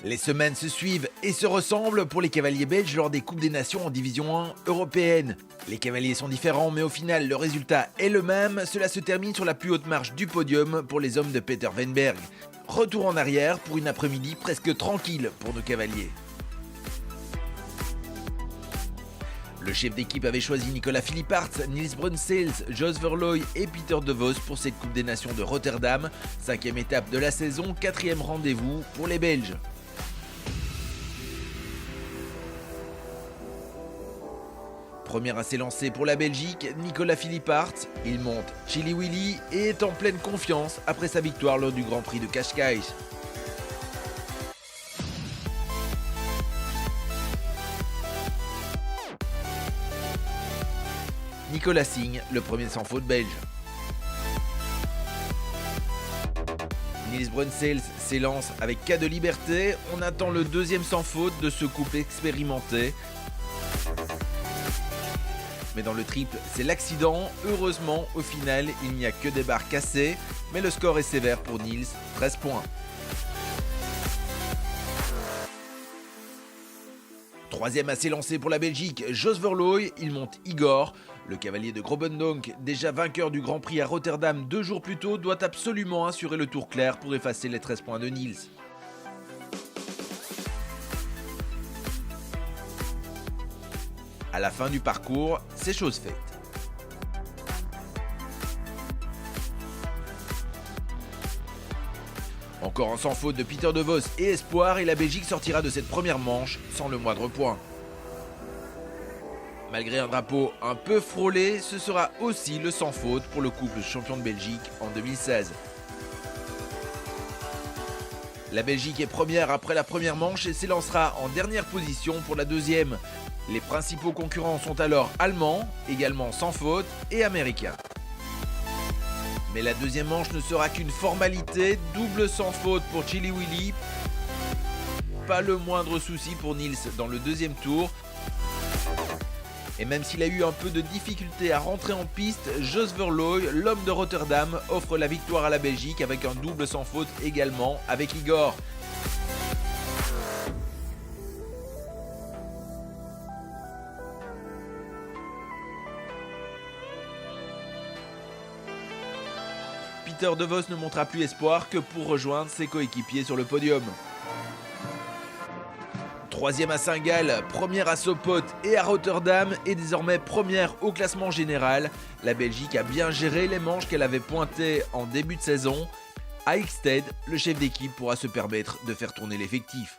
Les semaines se suivent et se ressemblent pour les cavaliers belges lors des Coupes des Nations en Division 1 européenne. Les cavaliers sont différents mais au final le résultat est le même, cela se termine sur la plus haute marche du podium pour les hommes de Peter Wennberg. Retour en arrière pour une après-midi presque tranquille pour nos cavaliers. Le chef d'équipe avait choisi Nicolas Philippart, Nils Brunsels, Jos Verlooy et Pieter de Vos pour cette Coupe des Nations de Rotterdam. 5e étape de la saison, 4e rendez-vous pour les Belges. Premier à s'élancer pour la Belgique, Nicolas Philippart. Il monte Chili Willy et est en pleine confiance après sa victoire lors du Grand Prix de Cascais. Nicolas signe le premier sans faute belge. Nils Brunsels s'élance avec cas de liberté. On attend le deuxième sans faute de ce couple expérimenté. Mais dans le triple, c'est l'accident. Heureusement, au final, il n'y a que des barres cassées. Mais le score est sévère pour Nils, 13 points. Troisième à s'élancer pour la Belgique, Jos Verlooy, il monte Igor. Le cavalier de Grobendonck, déjà vainqueur du Grand Prix à Rotterdam 2 jours plus tôt, doit absolument assurer le tour clair pour effacer les 13 points de Nils. À la fin du parcours, c'est chose faite. Encore un sans faute de Pieter de Vos et Espoir et la Belgique sortira de cette première manche sans le moindre point. Malgré un drapeau un peu frôlé, ce sera aussi le sans faute pour le couple champion de Belgique en 2016. La Belgique est première après la première manche et s'élancera en dernière position pour la deuxième. Les principaux concurrents sont alors allemands, également sans faute, et américains. Mais la deuxième manche ne sera qu'une formalité, double sans faute pour Chili Willy. Pas le moindre souci pour Nils dans le deuxième tour. Et même s'il a eu un peu de difficulté à rentrer en piste, Jos Verlooy, l'homme de Rotterdam, offre la victoire à la Belgique avec un double sans faute également avec Igor. Pieter de Vos ne montra plus espoir que pour rejoindre ses coéquipiers sur le podium. Troisième à Saint-Gall, première à Sopot et à Rotterdam et désormais première au classement général. La Belgique a bien géré les manches qu'elle avait pointées en début de saison. À Hickstead, le chef d'équipe pourra se permettre de faire tourner l'effectif.